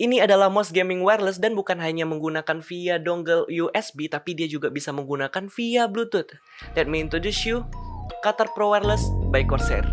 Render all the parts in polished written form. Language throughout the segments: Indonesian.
Ini adalah mouse gaming wireless dan bukan hanya menggunakan via dongle USB, tapi dia juga bisa menggunakan via Bluetooth. Let me introduce you Katar Pro Wireless by Corsair.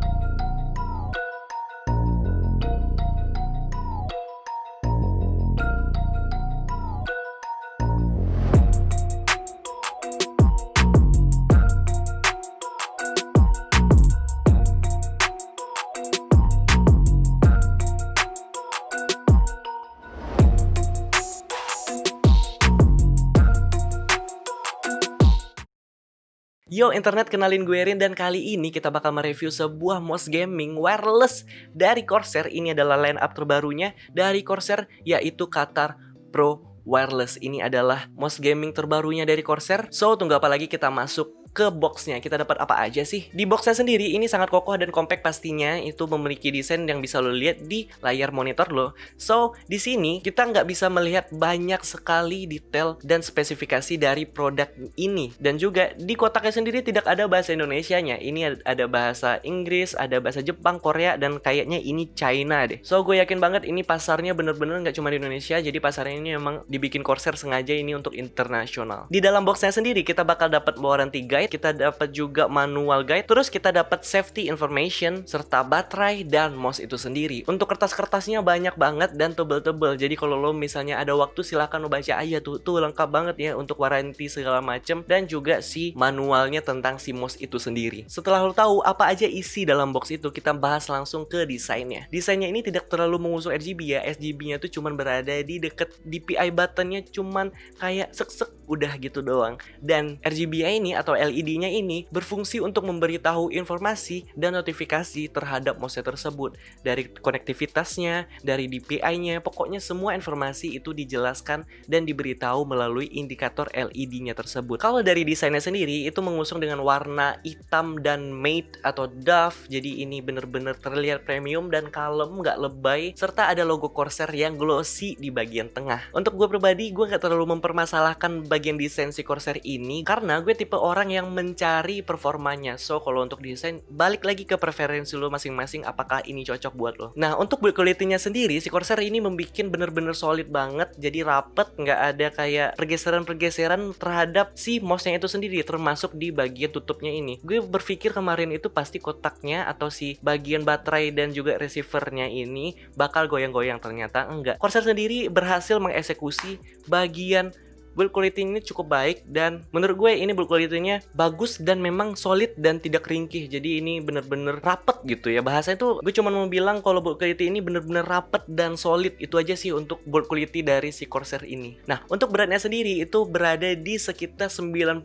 Yo internet, kenalin gue Rin dan kali ini kita bakal mereview sebuah mouse gaming wireless dari Corsair. Ini adalah line up terbarunya dari Corsair, yaitu Katar Pro Wireless. Ini adalah mouse gaming terbarunya dari Corsair. So tunggu apa lagi, kita masuk ke boxnya. Kita dapat apa aja sih? Di boxnya sendiri ini sangat kokoh dan compact pastinya. Itu memiliki desain yang bisa lo lihat di layar monitor lo. So di sini kita nggak bisa melihat banyak sekali detail dan spesifikasi dari produk ini. Dan juga di kotaknya sendiri tidak ada bahasa Indonesianya. Ini ada bahasa Inggris, ada bahasa Jepang, Korea, dan kayaknya ini China deh. So gue yakin banget ini pasarnya bener-bener nggak cuma di Indonesia. Jadi pasarnya ini memang dibikin Corsair sengaja ini untuk internasional. Di dalam boxnya sendiri kita bakal dapat warranty guide, kita dapat juga manual guide, terus kita dapat safety information, serta baterai dan mouse itu sendiri. Untuk kertas-kertasnya banyak banget dan tebel-tebel. Jadi kalau lo misalnya ada waktu silahkan lo baca aja tuh lengkap banget ya untuk warranty segala macem, dan juga si manualnya tentang si mouse itu sendiri. Setelah lo tahu apa aja isi dalam box itu, kita bahas langsung ke desainnya. Desainnya ini tidak terlalu mengusung RGB ya. RGB-nya tuh cuman berada di deket DPI buttonnya, cuman kayak sek-sek udah gitu doang. Dan RGB ini atau LED-nya ini berfungsi untuk memberitahu informasi dan notifikasi terhadap mouse tersebut. Dari konektivitasnya, dari DPI-nya, pokoknya semua informasi itu dijelaskan dan diberitahu melalui indikator LED-nya tersebut. Kalau dari desainnya sendiri, itu mengusung dengan warna hitam dan matte atau doff. Jadi ini bener-bener terlihat premium dan kalem, nggak lebay, serta ada logo Corsair yang glossy di bagian tengah. Untuk gue pribadi, gue nggak terlalu mempermasalahkan bagian desain si Corsair ini, karena gue tipe orang yang mencari performanya. So kalau untuk desain, balik lagi ke preferensi lo masing-masing, apakah ini cocok buat lo. Nah untuk build quality-nya sendiri, si Corsair ini membuat bener-bener solid banget. Jadi rapet, nggak ada kayak pergeseran-pergeseran terhadap si mouse-nya itu sendiri, termasuk di bagian tutupnya ini. Gue berpikir kemarin itu pasti kotaknya atau si bagian baterai dan juga receivernya ini bakal goyang-goyang, ternyata enggak. Corsair sendiri berhasil mengeksekusi bagian build quality ini cukup baik, dan menurut gue ini build quality-nya bagus dan memang solid dan tidak ringkih. Jadi ini bener-bener rapet gitu ya. Bahasanya tuh gue cuma mau bilang kalau build quality ini bener-bener rapet dan solid. Itu aja sih untuk build quality dari si Corsair ini. Nah untuk beratnya sendiri itu berada di sekitar 97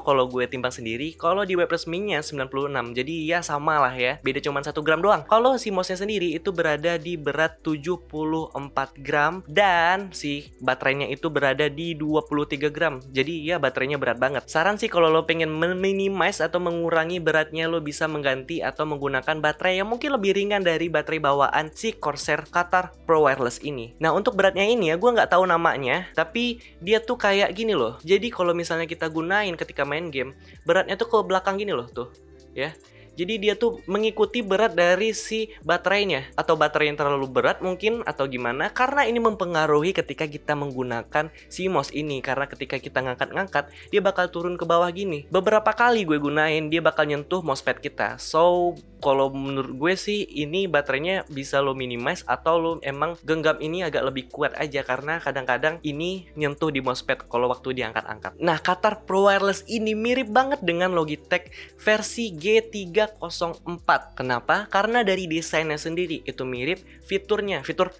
kalau gue timbang sendiri. Kalau di web resminya 96. Jadi ya sama lah ya, beda cuma 1 gram doang. Kalau si mouse-nya sendiri itu berada di berat 74 gram, dan si baterainya itu berada di 23 gram. Jadi ya baterainya berat banget. Saran sih kalau lo pengen minimize atau mengurangi beratnya, lo bisa mengganti atau menggunakan baterai yang mungkin lebih ringan dari baterai bawaan si Corsair Katar Pro Wireless ini. Nah untuk beratnya ini ya, gue nggak tahu namanya, tapi dia tuh kayak gini loh. Jadi kalau misalnya kita gunain ketika main game, beratnya tuh ke belakang gini loh tuh ya. Jadi dia tuh mengikuti berat dari si baterainya. Atau baterai yang terlalu berat mungkin, atau gimana. Karena ini mempengaruhi ketika kita menggunakan si mouse ini. Karena ketika kita ngangkat-ngangkat, dia bakal turun ke bawah gini. Beberapa kali gue gunain, dia bakal nyentuh mousepad kita. So kalau menurut gue sih ini baterainya bisa lo minimize, atau lo emang genggam ini agak lebih kuat aja, karena kadang-kadang ini nyentuh di mousepad kalau waktu diangkat-angkat. Nah Katar Pro Wireless ini mirip banget dengan Logitech versi G304. Kenapa? Karena dari desainnya sendiri itu mirip, fiturnya, fitur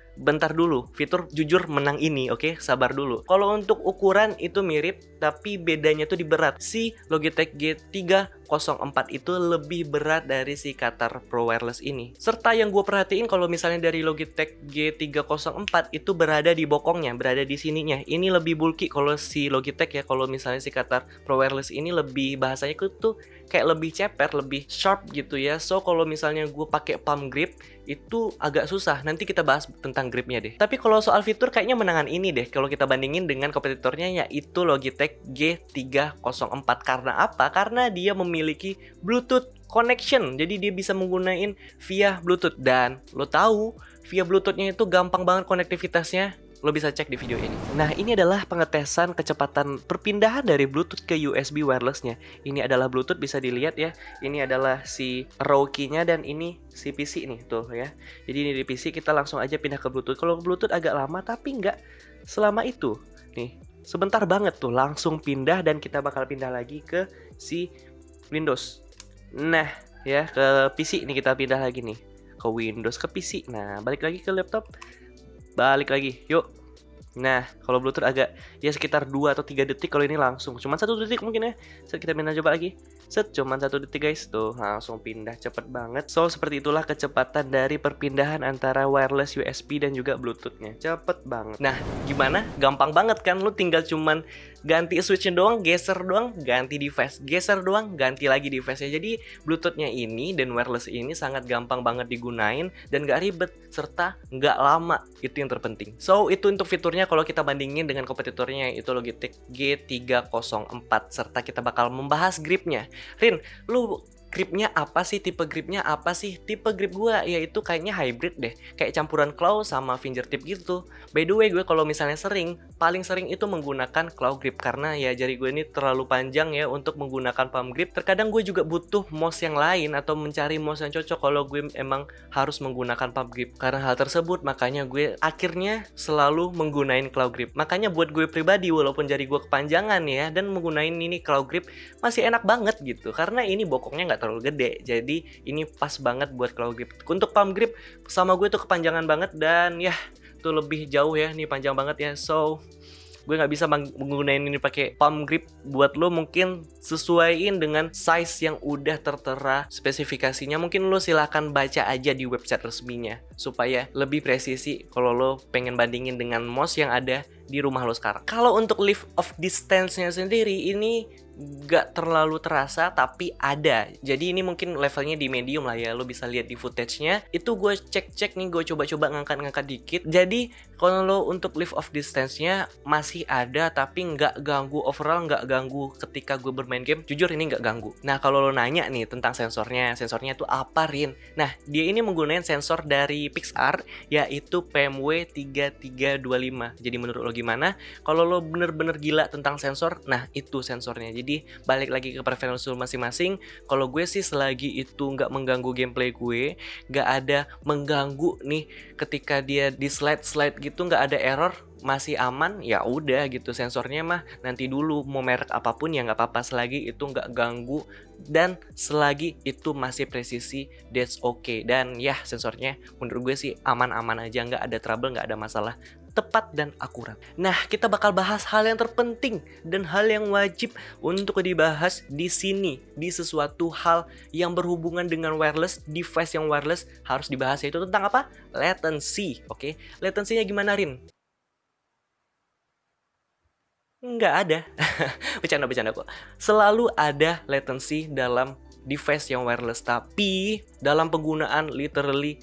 jujur menang ini, oke? Sabar dulu. Kalau untuk ukuran itu mirip, tapi bedanya tuh di berat. Si Logitech G304 itu lebih berat dari si Katar Pro Wireless ini. Serta yang gue perhatiin, kalau misalnya dari Logitech G304 itu berada di bokongnya, berada di sininya. Ini lebih bulky kalau si Logitech ya. Kalau misalnya si Katar Pro Wireless ini lebih, bahasanya tuh kayak lebih ceper, lebih sharp gitu ya. So kalau misalnya gue pakai palm grip itu agak susah. Nanti kita bahas tentang gripnya deh. Tapi kalau soal fitur kayaknya menangan ini deh kalau kita bandingin dengan kompetitornya, yaitu Logitech G304. Karena apa? Karena dia memiliki Bluetooth connection. Jadi dia bisa menggunakan via Bluetooth. Dan lo tahu via Bluetooth-nya itu gampang banget konektivitasnya. Lo bisa cek di video ini. Nah, ini adalah pengetesan kecepatan perpindahan dari Bluetooth ke USB wireless-nya. Ini adalah Bluetooth, bisa dilihat ya. Ini adalah si row key-nya dan ini si PC nih, tuh ya. Jadi ini di PC, kita langsung aja pindah ke Bluetooth. Kalau Bluetooth agak lama, tapi nggak selama itu. Nih, sebentar banget tuh, langsung pindah dan kita bakal pindah lagi ke si Windows. Nah, ya ke PC nih kita pindah lagi nih. Ke Windows, ke PC. Nah, balik lagi ke laptop. Balik lagi, yuk. Nah, kalau Bluetooth agak ya sekitar 2 atau 3 detik, kalau ini langsung. Cuman 1 detik mungkin ya. Set, kita pindah coba lagi. Set, cuman 1 detik guys. Tuh, langsung pindah cepet banget. So, seperti itulah kecepatan dari perpindahan antara wireless USB dan juga Bluetooth-nya. Cepet banget. Nah, gimana? Gampang banget kan? Lu tinggal cuman ganti switch-nya doang, geser doang, ganti device. Geser doang, ganti lagi device-nya. Jadi, Bluetooth-nya ini dan wireless ini sangat gampang banget digunain dan gak ribet, serta gak lama. Itu yang terpenting. So, itu untuk fiturnya kalau kita bandingin dengan kompetitornya, yaitu Logitech G304. Serta kita bakal membahas gripnya. Rin, lu gripnya apa sih? Tipe gripnya apa sih? Tipe grip gue yaitu kayaknya hybrid deh, kayak campuran claw sama fingertip gitu. By the way, gue kalau misalnya paling sering itu menggunakan claw grip karena ya jari gue ini terlalu panjang ya untuk menggunakan palm grip. Terkadang gue juga butuh mouse yang lain atau mencari mouse yang cocok kalau gue emang harus menggunakan palm grip. Karena hal tersebut makanya gue akhirnya selalu menggunakan claw grip. Makanya buat gue pribadi, walaupun jari gue kepanjangan ya dan menggunakan ini claw grip masih enak banget gitu, karena ini bokongnya nggak terlalu gede, jadi ini pas banget buat claw grip. Untuk palm grip sama gue tuh kepanjangan banget dan ya tuh lebih jauh ya, nih panjang banget ya. So gue nggak bisa menggunakan ini pakai palm grip. Buat lo mungkin sesuaiin dengan size yang udah tertera spesifikasinya. Mungkin lo silahkan baca aja di website resminya supaya lebih presisi kalau lo pengen bandingin dengan mouse yang ada di rumah lo sekarang. Kalau untuk lift of distance-nya sendiri ini gak terlalu terasa tapi ada. Jadi ini mungkin levelnya di medium lah ya. Lo bisa lihat di footage-nya. Itu gue cek-cek nih, gue coba-coba ngangkat-ngangkat dikit. Jadi kalau lo untuk lift of distance-nya masih ada tapi nggak ganggu overall, nggak ganggu ketika gue bermain game. Jujur ini nggak ganggu. Nah kalau lo nanya nih tentang sensornya itu apa Rin? Nah dia ini menggunakan sensor dari Pixar yaitu PMW3325. Jadi menurut lo gimana? Kalau lo bener-bener gila tentang sensor, nah itu sensornya. Jadi balik lagi ke preferensi masing-masing. Kalau gue sih selagi itu nggak mengganggu gameplay gue, nggak ada mengganggu nih ketika dia di slide gitu, nggak ada error, masih aman, ya udah gitu. Sensornya mah nanti dulu mau merek apapun ya nggak apa-apa, selagi itu nggak ganggu dan selagi itu masih presisi, that's okay. Dan ya sensornya menurut gue sih aman-aman aja, nggak ada trouble, nggak ada masalah, tepat dan akurat. Nah, kita bakal bahas hal yang terpenting dan hal yang wajib untuk dibahas di sini. Di sesuatu hal yang berhubungan dengan wireless, device yang wireless harus dibahas, yaitu tentang apa? Latency, oke? Latensinya gimana, Rin? Nggak ada. Bercanda kok. Selalu ada latency dalam device yang wireless, tapi dalam penggunaan literally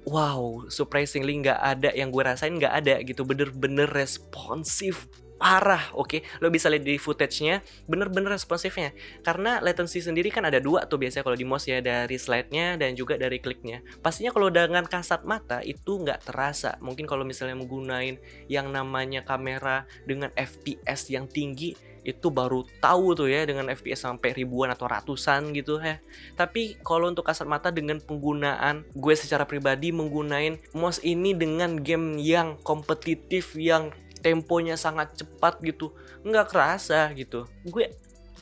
wow, surprisingly nggak ada, yang gue rasain nggak ada gitu, bener-bener responsif parah, oke? Lo bisa lihat di footage-nya, bener-bener responsifnya. Karena latency sendiri kan ada dua tuh biasanya kalau di mouse ya, dari slide-nya dan juga dari kliknya. Pastinya kalau dengan kasat mata itu nggak terasa. Mungkin kalau misalnya menggunakan yang namanya kamera dengan FPS yang tinggi, itu baru tahu tuh ya, dengan FPS sampai ribuan atau ratusan gitu ya. Tapi kalau untuk kasat mata dengan penggunaan gue secara pribadi menggunakan mouse ini dengan game yang kompetitif, yang temponya sangat cepat gitu, nggak kerasa gitu. Gue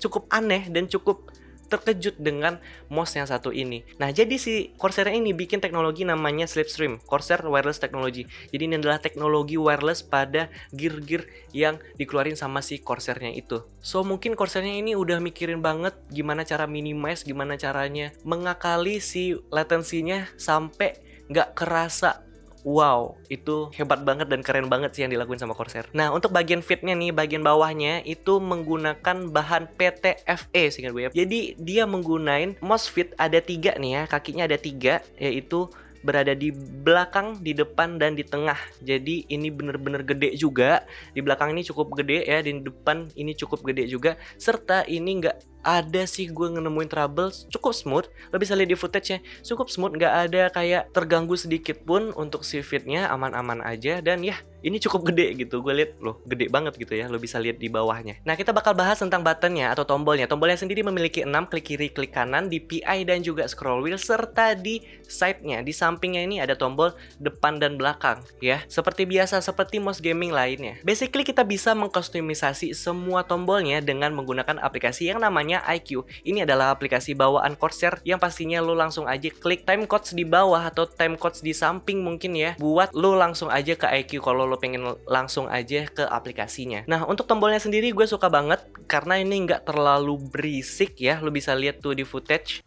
cukup aneh dan cukup terkejut dengan mouse yang satu ini. Nah, jadi si Corsair ini bikin teknologi namanya Slipstream, Corsair Wireless Technology. Jadi ini adalah teknologi wireless pada gear-gear yang dikeluarin sama si Corsairnya itu. So, mungkin Corsairnya ini udah mikirin banget gimana cara minimize, gimana caranya mengakali si latensinya sampai nggak kerasa. Wow, itu hebat banget dan keren banget sih yang dilakuin sama Corsair. Nah, untuk bagian fitnya nih, bagian bawahnya itu menggunakan bahan PTFE seingat gue ya. Jadi dia menggunakan mouse fit ada 3 nih ya, kakinya ada 3, yaitu berada di belakang, di depan, dan di tengah. Jadi ini bener-bener gede juga. Di belakang ini cukup gede ya, di depan ini cukup gede juga. Serta ini nggak ada sih gue nemuin trouble cukup smooth. Lo bisa lihat di footage-nya, cukup smooth, nggak ada kayak terganggu sedikit pun. Untuk si feed-nya aman-aman aja. Dan ya, ini cukup gede gitu. Gue lihat loh, gede banget gitu ya. Lo bisa lihat di bawahnya. Nah, kita bakal bahas tentang buttonnya atau tombolnya. Tombolnya sendiri memiliki 6, klik kiri, klik kanan, di PI dan juga scroll wheel, serta di side-nya. Di sampingnya ini ada tombol depan dan belakang ya. Seperti biasa, seperti mouse gaming lainnya. Basically kita bisa mengkustomisasi semua tombolnya dengan menggunakan aplikasi yang namanya iCUE. Ini adalah aplikasi bawaan Corsair yang pastinya lo langsung aja klik timecodes di bawah atau timecodes di samping mungkin ya, buat lo langsung aja ke iCUE kalau lo pengen langsung aja ke aplikasinya. Nah, untuk tombolnya sendiri gue suka banget karena ini nggak terlalu berisik ya. Lo bisa lihat tuh di footage.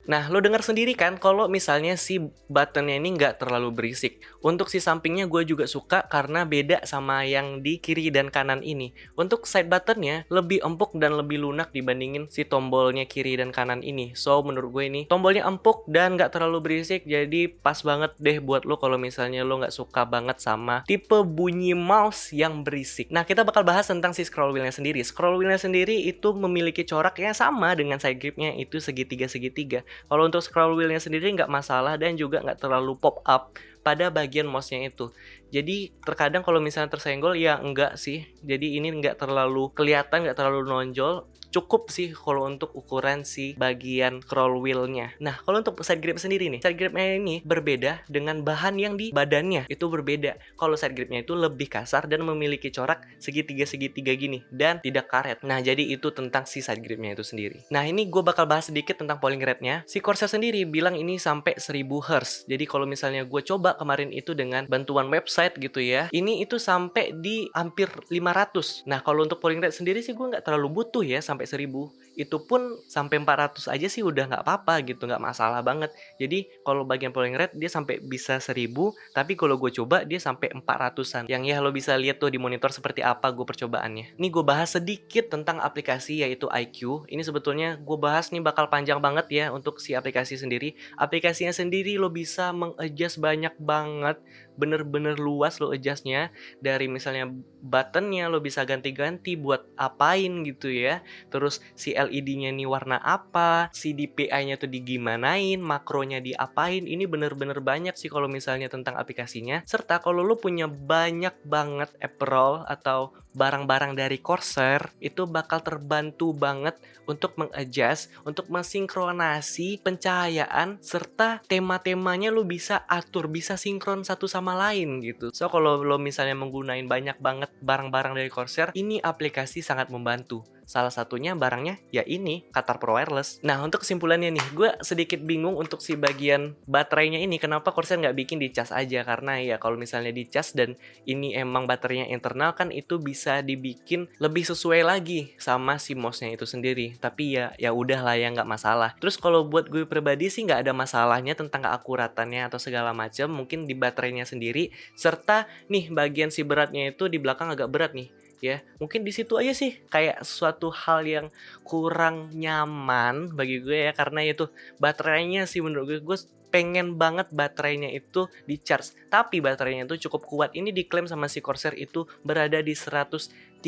Nah, lo dengar sendiri kan kalau misalnya si buttonnya ini nggak terlalu berisik. Untuk si sampingnya gue juga suka karena beda sama yang di kiri dan kanan ini. Untuk side buttonnya lebih empuk dan lebih lunak dibandingin si tombolnya kiri dan kanan ini. So, menurut gue ini tombolnya empuk dan nggak terlalu berisik. Jadi pas banget deh buat lo kalau misalnya lo nggak suka banget sama tipe bunyi mouse yang berisik. Nah, kita bakal bahas tentang si scroll wheelnya sendiri. Scroll wheelnya sendiri itu memiliki corak yang sama dengan side gripnya, itu segitiga-segitiga. Kalau untuk scroll wheelnya sendiri nggak masalah dan juga nggak terlalu pop up pada bagian mouse-nya itu. Jadi terkadang kalau misalnya tersenggol ya enggak sih. Jadi ini nggak terlalu kelihatan, nggak terlalu nonjol. Cukup sih kalau untuk ukuran si bagian scroll wheel-nya. Nah, kalau untuk side grip sendiri nih, side gripnya ini berbeda dengan bahan yang di badannya. Itu berbeda. Kalau side gripnya itu lebih kasar dan memiliki corak segitiga-segitiga gini dan tidak karet. Nah, jadi itu tentang si side gripnya itu sendiri. Nah, ini gue bakal bahas sedikit tentang polling rate-nya. Si Corsair sendiri bilang ini sampai 1000 Hz. Jadi kalau misalnya gue coba kemarin itu dengan bantuan website gitu ya, ini itu sampai di hampir 500. Nah, kalau untuk polling rate sendiri sih gue nggak terlalu butuh ya sampai 1000. Itu pun sampai 400 aja sih udah nggak apa-apa gitu, nggak masalah banget. Jadi kalau bagian polling rate dia sampai bisa 1000, tapi kalau gue coba dia sampai 400-an. Yang ya lo bisa lihat tuh di monitor seperti apa gue percobaannya. Ini gue bahas sedikit tentang aplikasi yaitu iCUE. Ini sebetulnya gue bahas nih bakal panjang banget ya untuk si aplikasi sendiri. Aplikasinya sendiri lo bisa mengadjust banyak banget, bener-bener luas lo adjustnya. Dari misalnya buttonnya lo bisa ganti-ganti buat apain gitu ya. Terus si LED-nya nih warna apa, si DPI-nya tuh digimanain, makronya diapain. Ini bener-bener banyak sih kalau misalnya tentang aplikasinya. Serta kalau lo punya banyak banget apparel atau barang-barang dari Corsair, itu bakal terbantu banget untuk mengadjust, untuk mensinkronasi pencahayaan, serta tema-temanya lo bisa atur, bisa sinkron satu sama lain gitu. So, kalau lo misalnya menggunakan banyak banget barang-barang dari Corsair, ini aplikasi sangat membantu. Salah satunya barangnya ya ini, Katar Pro Wireless. Nah, untuk kesimpulannya nih, gue sedikit bingung untuk si bagian baterainya ini. Kenapa Corsair nggak bikin di cas aja? Karena ya kalau misalnya di cas dan ini emang baterainya internal kan itu bisa dibikin lebih sesuai lagi sama si mouse-nya itu sendiri. Tapi ya udahlah ya, nggak masalah. Terus kalau buat gue pribadi sih nggak ada masalahnya tentang keakuratannya atau segala macam. Mungkin di baterainya sendiri, serta nih bagian si beratnya itu di belakang agak berat nih. Ya, mungkin di situ aja sih kayak suatu hal yang kurang nyaman bagi gue ya, karena itu baterainya sih menurut gue pengen banget baterainya itu di charge, tapi baterainya itu cukup kuat. Ini diklaim sama si Corsair itu berada di 135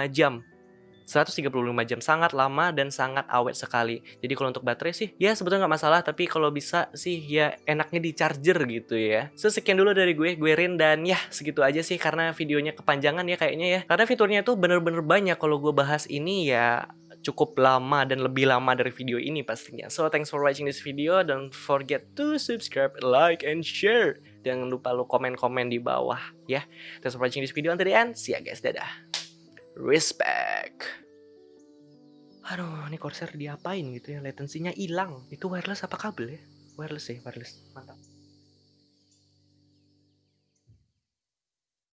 jam. 135 jam, sangat lama dan sangat awet sekali. Jadi kalau untuk baterai sih ya sebetulnya nggak masalah, tapi kalau bisa sih ya enaknya di charger gitu ya. So, sekian dulu dari gue Rin, dan ya segitu aja sih karena videonya kepanjangan ya kayaknya ya. Karena fiturnya tuh bener-bener banyak, kalau gue bahas ini ya cukup lama dan lebih lama dari video ini pastinya. So, thanks for watching this video. Don't forget to subscribe, like, and share. Jangan lupa lo komen-komen di bawah ya. Thanks for watching this video until the end. See ya guys, dadah. Respect. Aduh, ini Corsair diapain gitu ya? Latensinya hilang. Itu wireless apa kabel ya? Wireless sih, wireless. Mantap.